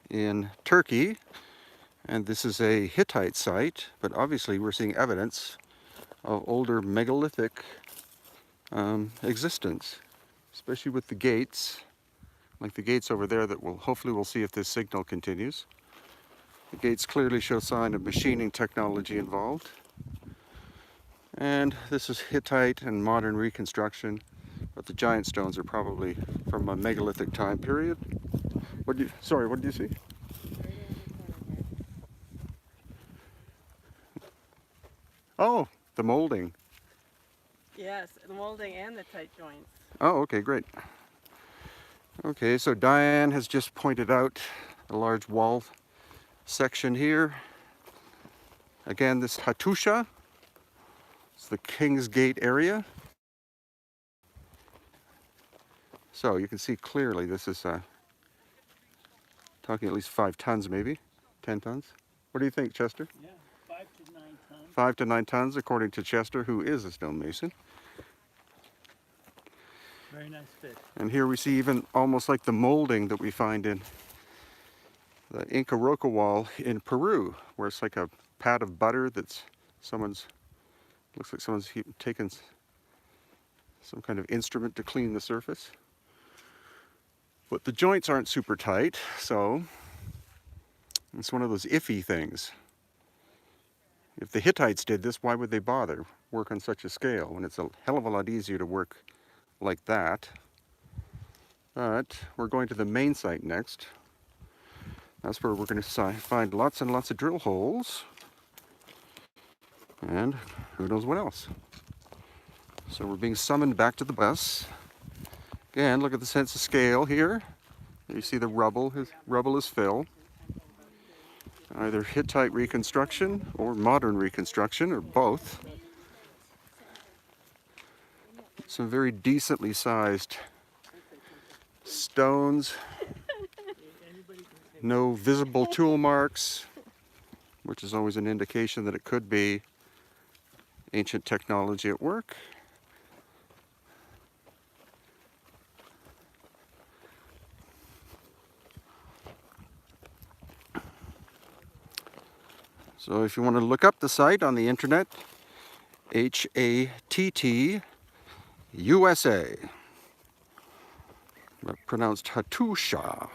in Turkey, and this is a Hittite site, but obviously we're seeing evidence of older megalithic existence, especially with the gates, like the gates over there that we'll see if this signal continues. The gates clearly show sign of machining technology involved. And this is Hittite and modern reconstruction, but the giant stones are probably from a megalithic time period. What did you see? Oh, the molding. Yes, the molding and the tight joints. Oh, okay, great. Okay, so Diane has just pointed out a large wall section here. Again, this Hattusa, it's the King's Gate area. So you can see clearly this is talking at least 5 tons, maybe 10 tons. What do you think, Chester? Yeah, 5 to 9 tons. 5 to 9 tons, according to Chester, who is a stonemason. Very nice fit. And here we see even almost like the molding that we find in the Inca Roca wall in Peru, where it's like a pat of butter that's looks like someone's taken some kind of instrument to clean the surface. But the joints aren't super tight, so it's one of those iffy things. If the Hittites did this, why would they bother work on such a scale when it's a hell of a lot easier to work like that? But we're going to the main site next. That's where we're going to find lots and lots of drill holes. And who knows what else. So we're being summoned back to the bus. Again, look at the sense of scale here. You see the rubble. Rubble is fill. Either Hittite reconstruction or modern reconstruction, or both. Some very decently sized stones. No visible tool marks, which is always an indication that it could be ancient technology at work. So if you want to look up the site on the internet, Hattusa, but pronounced Hattusa.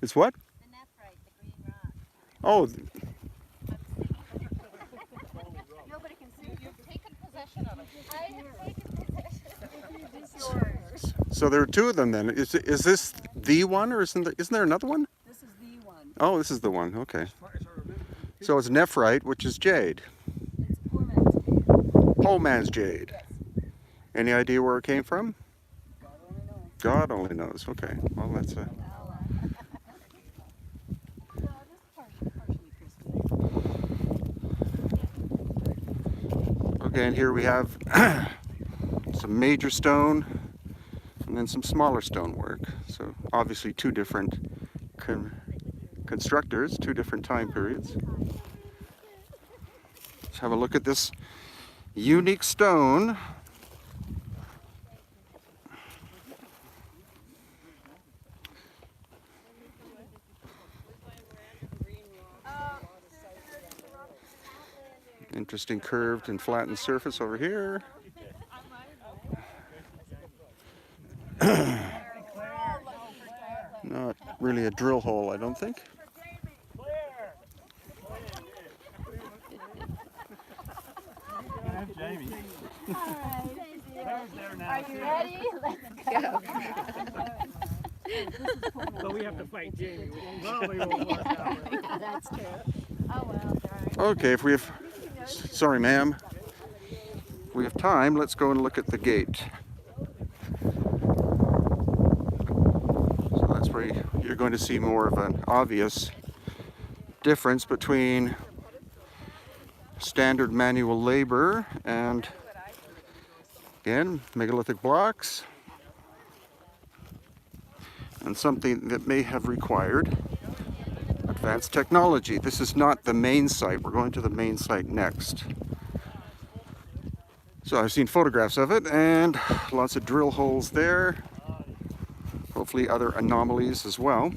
It's what? The nephrite, the green rock. Oh, Nobody can see. You've taken possession of it. I have taken possession. It is yours. so there are 2 of them then. Is this the one, or isn't there another one? This is the one. Oh, this is the one. Okay. So it's nephrite, which is jade. It's poor man's. Poor man's jade. Yes. Any idea where it came from? God only knows. God only knows. Okay. Well, that's a. Okay, and here we have some major stone and then some smaller stonework. So obviously 2 different constructors, 2 different time periods. Let's have a look at this unique stone. Interesting curved and flattened surface over here. Not really a drill hole, I don't think. Jamie. Are you ready? Let's go. But we have to fight Jamie. We won't work out. That's true. Oh well, darn. Okay, if we have, sorry ma'am, if we have time, let's go and look at the gate. So that's where you're going to see more of an obvious difference between standard manual labor, and again, megalithic blocks, and something that may have required advanced technology. This is not the main site. We're going to the main site next. So I've seen photographs of it, and lots of drill holes there. Hopefully other anomalies as well.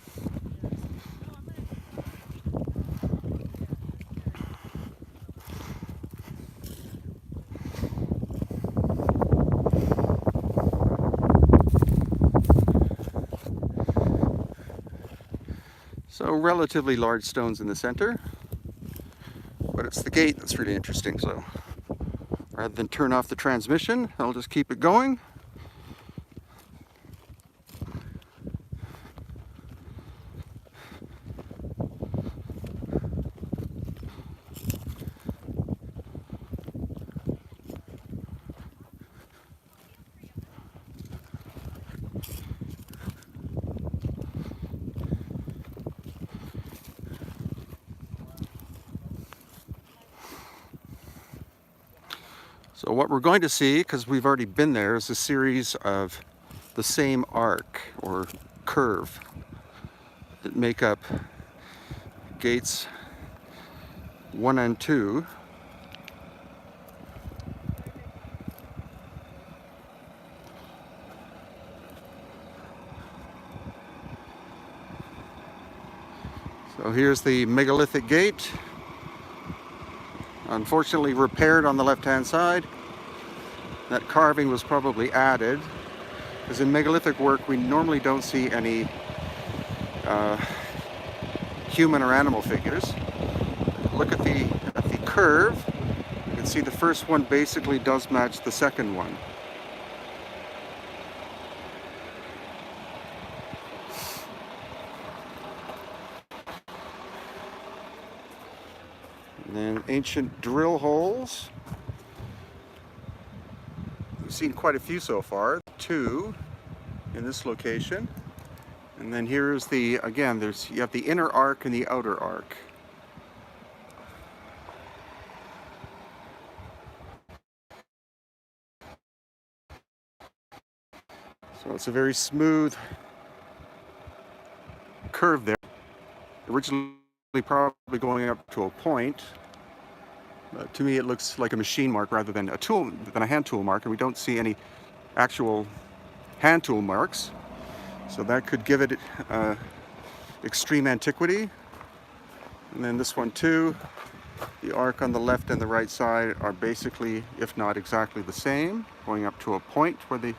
So relatively large stones in the center, but it's the gate that's really interesting. So rather than turn off the transmission, I'll just keep it going. So what we're going to see, because we've already been there, is a series of the same arc or curve that make up gates 1 and 2. So here's the megalithic gate. Unfortunately repaired on the left-hand side. That carving was probably added, because in megalithic work we normally don't see any human or animal figures. Look at the curve. You can see the first one basically does match the second one. And then ancient drill holes. We've seen quite a few so far. 2 in this location. And then here's the, again, you have the inner arc and the outer arc. So it's a very smooth curve there. Originally probably going up to a point. To me it looks like a machine mark rather than a hand tool mark, and we don't see any actual hand tool marks. So that could give it extreme antiquity. And then this one too, the arc on the left and the right side are basically, if not exactly the same, going up to a point where the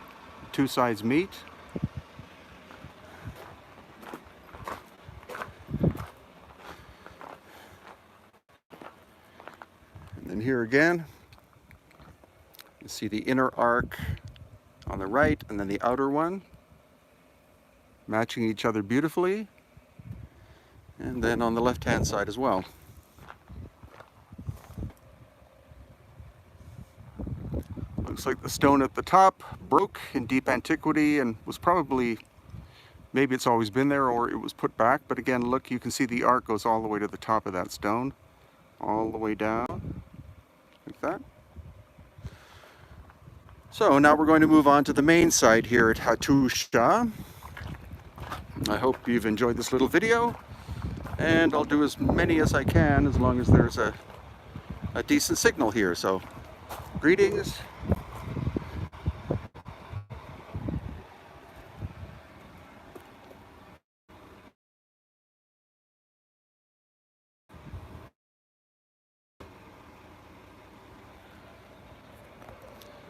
two sides meet. And then here again, you see the inner arc on the right and then the outer one matching each other beautifully, and then on the left hand side as well. Looks like the stone at the top broke in deep antiquity and was probably, maybe it's always been there or it was put back, but again look, you can see the arc goes all the way to the top of that stone, all the way down like that. So now we're going to move on to the main site here at Hattusa. I hope you've enjoyed this little video, and I'll do as many as I can as long as there's a decent signal here. So greetings.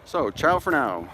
So ciao for now.